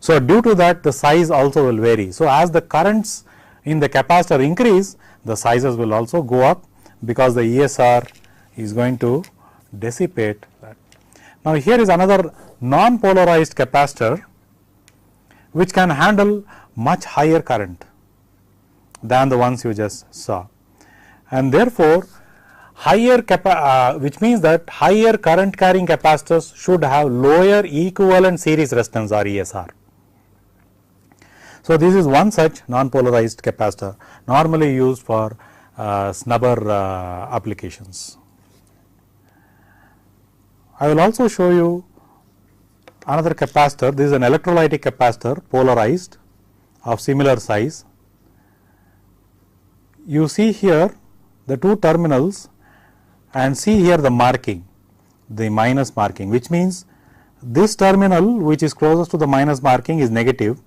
So, due to that the size also will vary. So, as the currents in the capacitor increase, the sizes will also go up, because the ESR is going to dissipate that. Now, here is another non-polarized capacitor which can handle much higher current than the ones you just saw, and therefore, higher which means that higher current carrying capacitors should have lower equivalent series resistance or ESR. So, this is one such non-polarized capacitor normally used for snubber applications. I will also show you another capacitor. This is an electrolytic capacitor, polarized, of similar size. You see here the two terminals, and see here the marking, the minus marking, which means this terminal which is closest to the minus marking is negative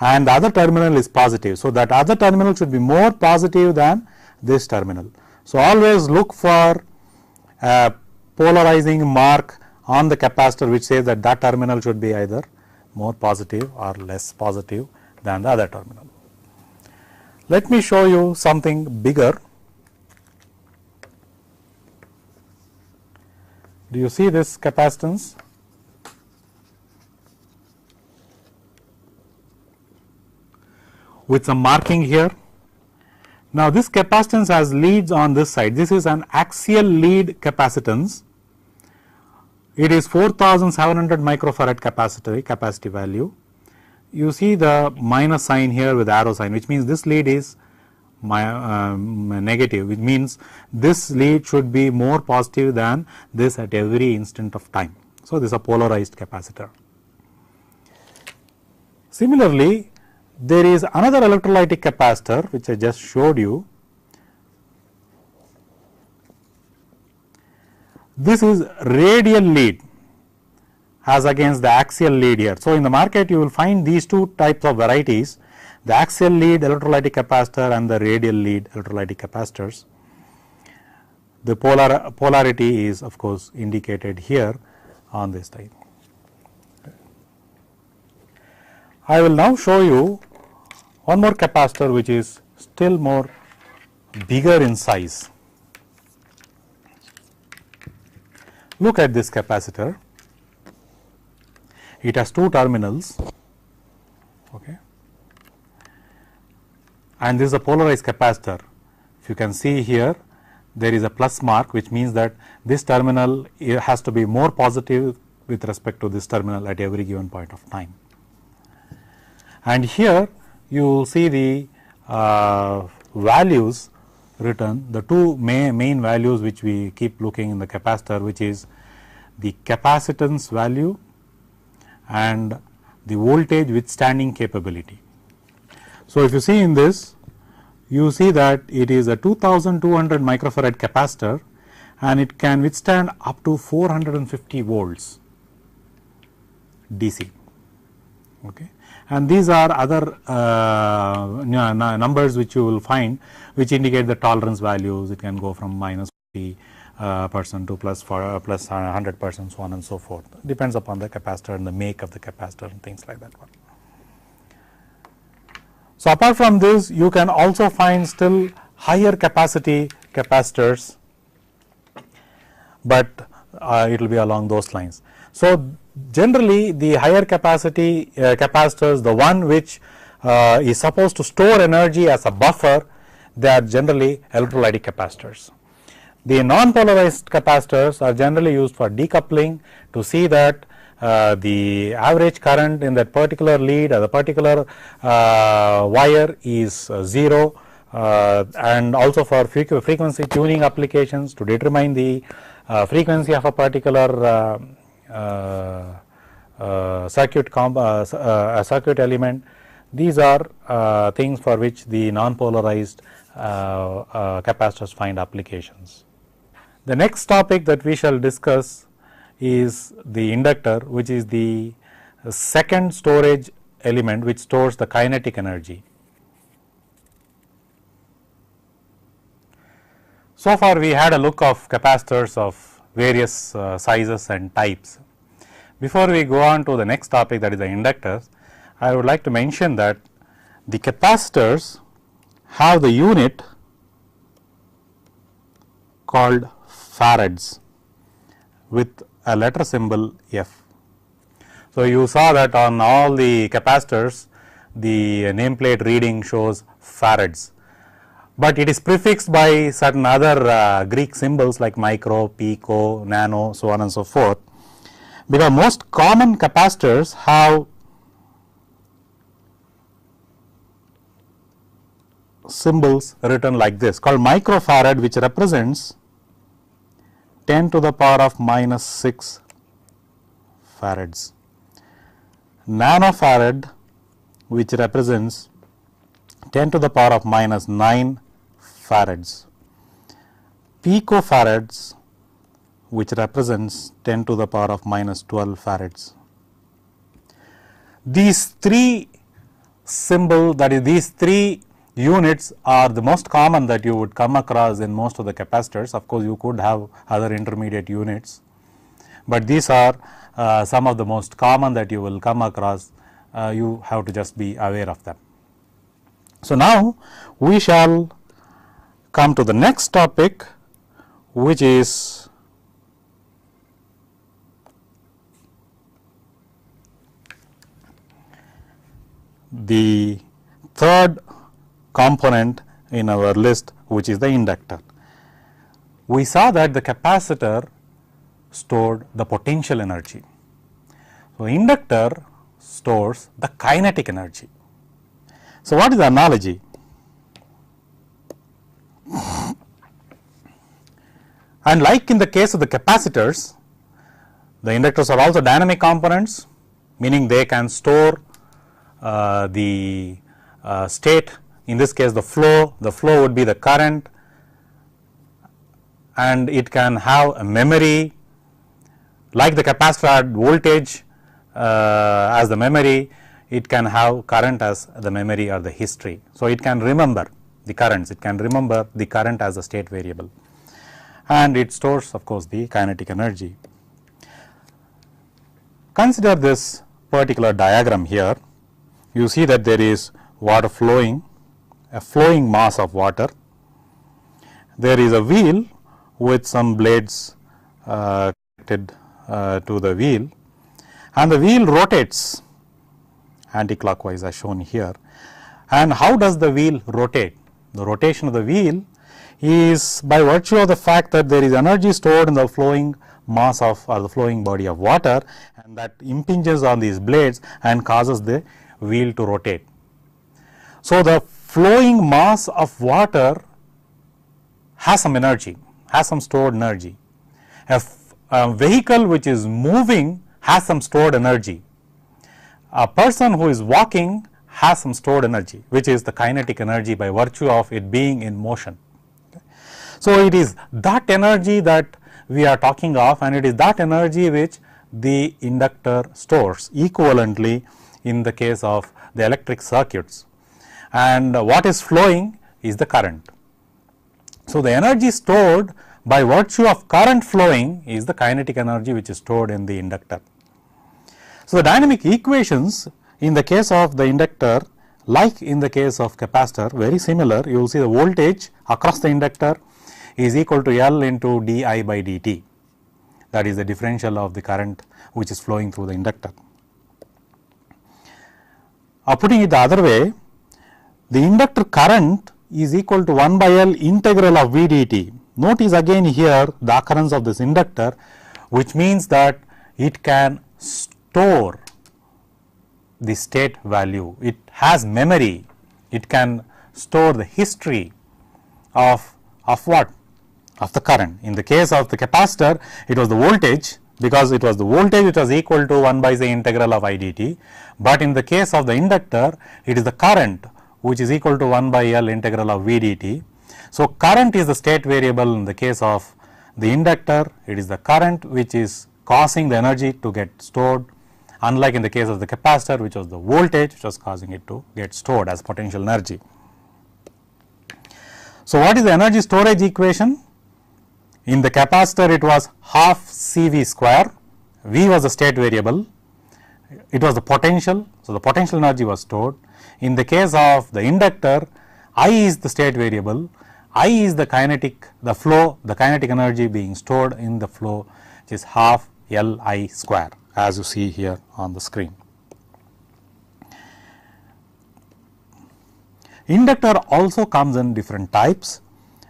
and the other terminal is positive. So, that other terminal should be more positive than this terminal. So, always look for a polarizing mark on the capacitor which says that that terminal should be either more positive or less positive than the other terminal. Let me show you something bigger. Do you see this capacitance? With some marking here. Now, this capacitance has leads on this side. This is an axial lead capacitance. It is 4700 microfarad capacity value. You see the minus sign here with arrow sign, which means this lead is negative, which means this lead should be more positive than this at every instant of time. So, this is a polarized capacitor. Similarly, there is another electrolytic capacitor which I just showed you. This is radial lead as against the axial lead here. So, in the market you will find these two types of varieties, the axial lead electrolytic capacitor and the radial lead electrolytic capacitors. The polarity is of course indicated here on this type. I will now show you one more capacitor which is still more bigger in size. Look at this capacitor. It has two terminals, okay, and this is a polarized capacitor. If you can see here, there is a plus mark, which means that this terminal has to be more positive with respect to this terminal at every given point of time. And here you will see the values written, the two main values which we keep looking in the capacitor, which is the capacitance value and the voltage withstanding capability. So, if you see in this, you see that it is a 2200 microfarad capacitor and it can withstand up to 450 volts DC. Okay. And these are other numbers which you will find which indicate the tolerance values. It can go from minus 50% to plus 100%, so on and so forth. Depends upon the capacitor and the make of the capacitor and things like that one. So, apart from this, you can also find still higher capacity capacitors, but it will be along those lines. So, generally the higher capacity capacitors, the one which is supposed to store energy as a buffer, they are generally electrolytic capacitors. The non-polarized capacitors are generally used for decoupling, to see that the average current in that particular lead or the particular wire is 0, and also for frequency tuning applications to determine the frequency of a particular circuit element. These are things for which the non-polarized capacitors find applications. The next topic that we shall discuss is the inductor, which is the second storage element which stores the kinetic energy. So far we had a look of capacitors of various sizes and types. Before we go on to the next topic, that is the inductors, I would like to mention that the capacitors have the unit called farads with a letter symbol F. So, you saw that on all the capacitors the nameplate reading shows farads, but it is prefixed by certain other Greek symbols like micro, pico, nano, so on and so forth, because most common capacitors have symbols written like this, called microfarad, which represents 10 to the power of minus 6 farads, nanofarad, which represents 10 to the power of minus 9 farads, picofarads, which represents 10 to the power of minus 12 farads. These three symbols, that is these three units, are the most common that you would come across in most of the capacitors. Of course, you could have other intermediate units, but these are some of the most common that you will come across. You have to just be aware of them. So, now we shall come to the next topic, which is the third component in our list, which is the inductor. We saw that the capacitor stored the potential energy. So, inductor stores the kinetic energy. So, what is the analogy? And like in the case of the capacitors, the inductors are also dynamic components, meaning they can store the state. In this case, the flow would be the current, and it can have a memory. Like the capacitor had voltage as the memory, it can have current as the memory or the history. So, it can remember the currents, it can remember the current as a state variable, and it stores of course the kinetic energy. Consider this particular diagram here. You see that there is water flowing, a flowing mass of water. There is a wheel with some blades connected to the wheel, and the wheel rotates anticlockwise as shown here. And how does the wheel rotate? The rotation of the wheel is by virtue of the fact that there is energy stored in the flowing mass of, or the flowing body of water, and that impinges on these blades and causes the wheel to rotate. So, the flowing mass of water has some energy, has some stored energy. A vehicle which is moving has some stored energy. A person who is walking has some stored energy, which is the kinetic energy by virtue of it being in motion. So, it is that energy that we are talking of, and it is that energy which the inductor stores equivalently in the case of the electric circuits, and what is flowing is the current. So, the energy stored by virtue of current flowing is the kinetic energy which is stored in the inductor. So, the dynamic equations in the case of the inductor, like in the case of capacitor, very similar. You will see the voltage across the inductor is equal to L into d I by dt, that is the differential of the current which is flowing through the inductor. Putting it the other way, the inductor current is equal to 1 by L integral of V dt. Notice again here the occurrence of this inductor, which means that it can store the state value, it has memory, it can store the history of what? Of the current. In the case of the capacitor, it was the voltage, because it was the voltage which was equal to 1 by the integral of I dt, but in the case of the inductor, it is the current which is equal to 1 by L integral of V dt. So, current is the state variable in the case of the inductor, it is the current which is causing the energy to get stored, unlike in the case of the capacitor, which was the voltage which was causing it to get stored as potential energy. So, what is the energy storage equation? In the capacitor, it was half CV square, V was the state variable, it was the potential. So, the potential energy was stored. In the case of the inductor, I is the state variable, I is the kinetic, the flow, the kinetic energy being stored in the flow, which is half L I square, as you see here on the screen. Inductor also comes in different types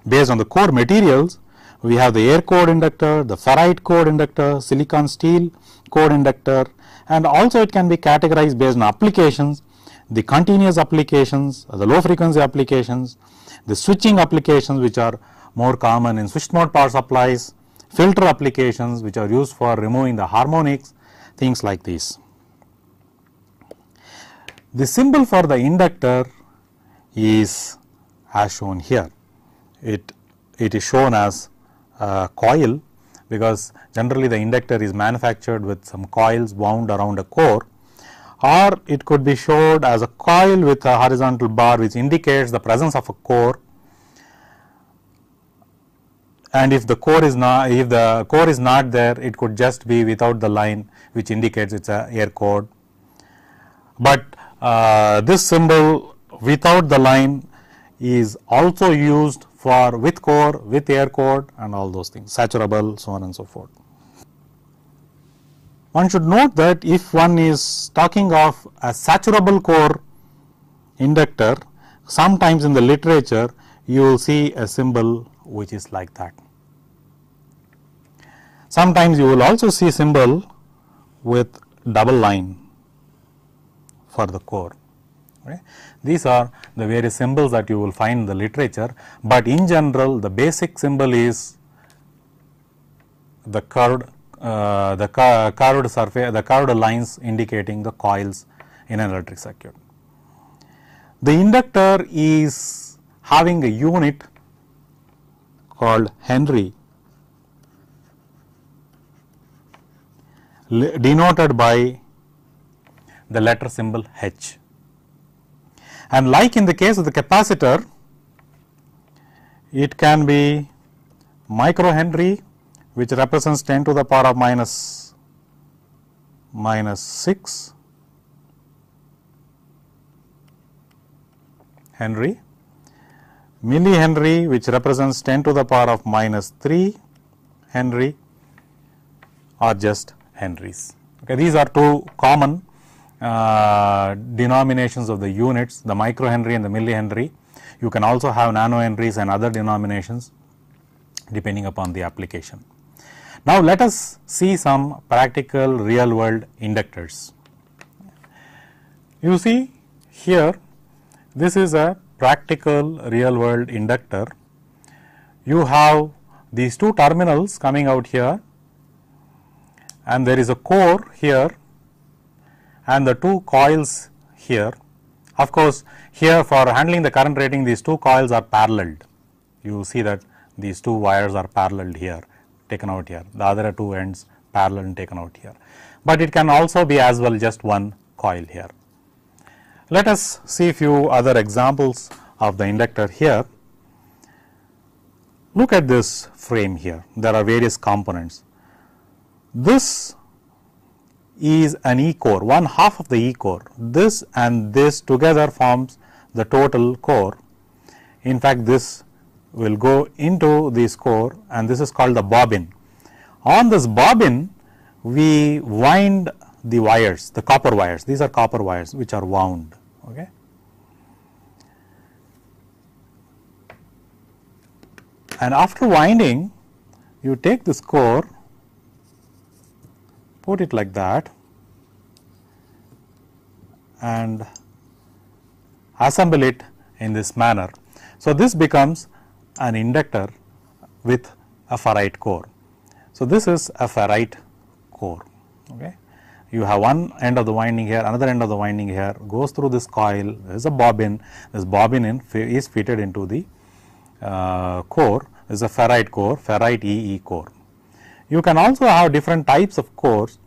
based on the core materials. We have the air core inductor, the ferrite core inductor, silicon steel core inductor, and also it can be categorized based on applications, the continuous applications, the low frequency applications, the switching applications which are more common in switched mode power supplies, filter applications which are used for removing the harmonics, things like this. The symbol for the inductor is as shown here. It is shown as a coil, because generally the inductor is manufactured with some coils wound around a core, or it could be showed as a coil with a horizontal bar which indicates the presence of a core, and if the core is not there, it could just be without the line which indicates it is a air core. But this symbol without the line is also used for with core, with air core, and all those things, saturable, so on and so forth. One should note that if one is talking of a saturable core inductor, sometimes in the literature you will see a symbol which is like that. Sometimes you will also see symbol with double line for the core. Okay. These are the various symbols that you will find in the literature, but in general the basic symbol is the curved surface, the curved lines indicating the coils in an electric circuit. The inductor is having a unit called Henry, denoted by the letter symbol H. And like in the case of the capacitor, it can be microhenry, which represents 10 to the power of minus 6 Henry, millihenry, which represents 10 to the power of minus 3 Henry, or just Henries. Okay, these are two common denominations of the units, the microhenry and the millihenry. You can also have nanohenries and other denominations depending upon the application. Now, let us see some practical real world inductors. You see here, this is a practical real world inductor. You have these two terminals coming out here, and there is a core here and the two coils here. Of course, here for handling the current rating, these two coils are paralleled. You see that these two wires are paralleled here, taken out here, the other two ends parallel and taken out here, but it can also be as well just one coil here. Let us see a few other examples of the inductor here. Look at this frame here, there are various components. This is an E core, one half of the E core. This and this together forms the total core. In fact, this will go into this core, and this is called the bobbin. On this bobbin, we wind the wires, the copper wires. These are copper wires which are wound. Okay. And after winding, you take this core, put it like that, and assemble it in this manner. So, this becomes an inductor with a ferrite core. So, this is a ferrite core. Okay. You have one end of the winding here, another end of the winding here, goes through this coil, there is a bobbin, this bobbin is fitted into the core, this is a ferrite core, ferrite EE core. You can also have different types of cores.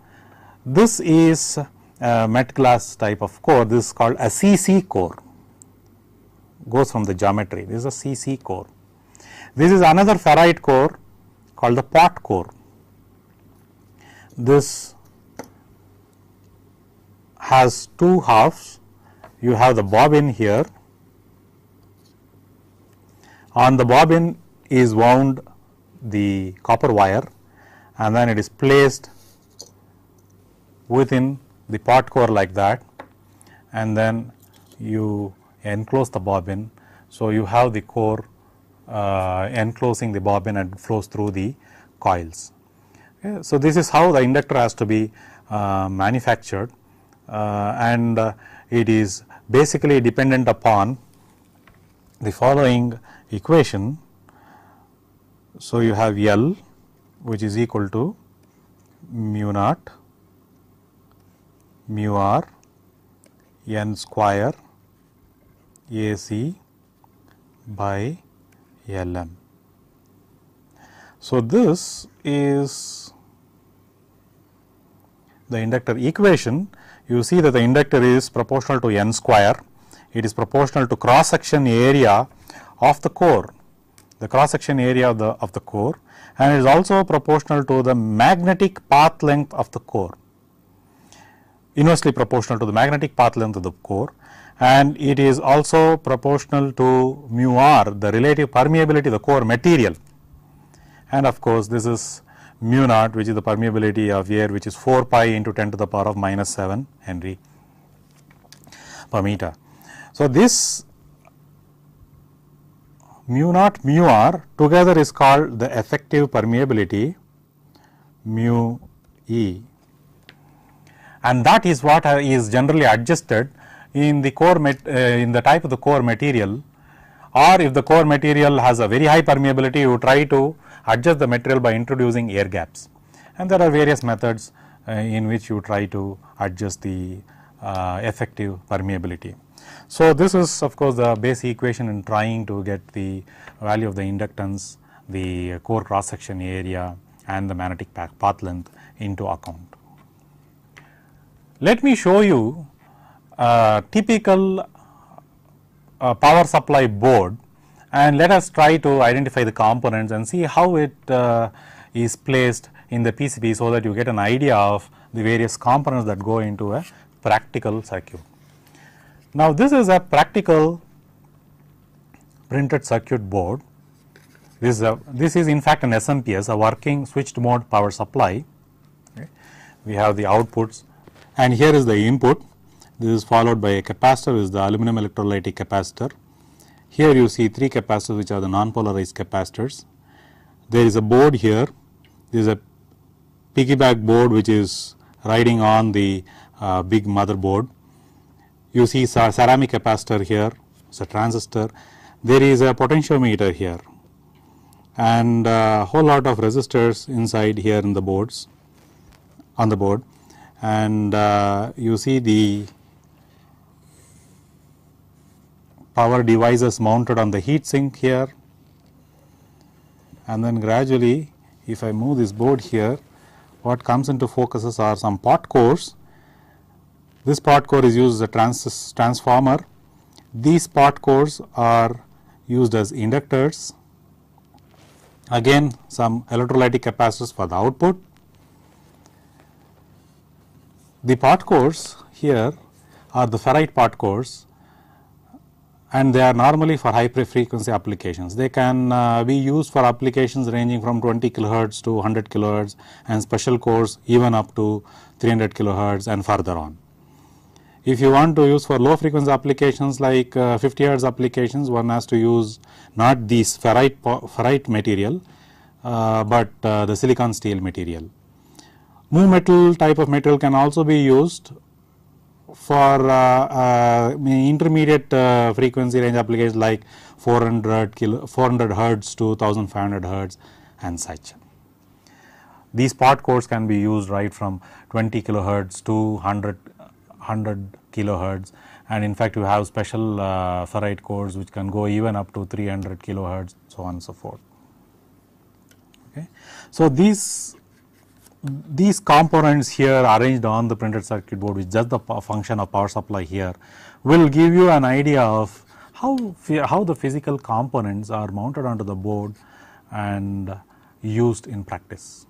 This is a met glass type of core, this is called a CC core, goes from the geometry, this is a CC core. This is another ferrite core called the pot core. This has two halves. You have the bobbin here. On the bobbin is wound the copper wire, and then it is placed within the pot core like that, and then you enclose the bobbin. So, you have the core enclosing the bobbin and flows through the coils. Okay. So, this is how the inductor has to be manufactured, and it is basically dependent upon the following equation. So, you have L, which is equal to mu naught mu r n square AC by L m. So, this is the inductor equation. You see that the inductor is proportional to n square. It is proportional to cross section area of the core, the cross section area of the core, and it is also proportional to the magnetic path length of the core, inversely proportional to the magnetic path length of the core, and it is also proportional to mu r, the relative permeability of the core material, and of course, this is mu naught, which is the permeability of air, which is 4 pi into 10 to the power of minus 7 Henry per meter. So, this mu naught mu r together is called the effective permeability mu e, and that is what is generally adjusted in the core in the type of the core material, or if the core material has a very high permeability, you try to adjust the material by introducing air gaps, and there are various methods in which you try to adjust the effective permeability. So, this is of course the basic equation in trying to get the value of the inductance, the core cross section area, and the magnetic path length into account. Let me show you a typical power supply board, and let us try to identify the components and see how it is placed in the PCB, so that you get an idea of the various components that go into a practical circuit. Now, this is a practical printed circuit board. This is in fact an SMPS, a working switched mode power supply. Okay. We have the outputs, and here is the input. This is followed by a capacitor, which is the aluminum electrolytic capacitor. Here you see 3 capacitors, which are the non-polarized capacitors. There is a board here. There is a piggyback board, which is riding on the big motherboard. You see ceramic capacitor here, it's a transistor. There is a potentiometer here, and a whole lot of resistors inside here in the boards, on the board, and you see the power devices mounted on the heat sink here, and then gradually, if I move this board here, what comes into focuses are some pot cores. This pot core is used as a transformer. These pot cores are used as inductors. Again, some electrolytic capacitors for the output. The pot cores here are the ferrite pot cores, and they are normally for high frequency applications. They can be used for applications ranging from 20 kilohertz to 100 kilohertz, and special cores even up to 300 kilohertz and further on. If you want to use for low frequency applications like 50 hertz applications, one has to use not this ferrite material, but the silicon steel material. Mu metal type of material can also be used for intermediate frequency range applications like 400 hertz to 1500 hertz and such. These pot cores can be used right from 20 kilohertz to 100 kilohertz, and in fact you have special ferrite cores which can go even up to 300 kilohertz, so on and so forth. Okay. So, these components here arranged on the printed circuit board, which is just the function of power supply here, will give you an idea of how the physical components are mounted onto the board and used in practice.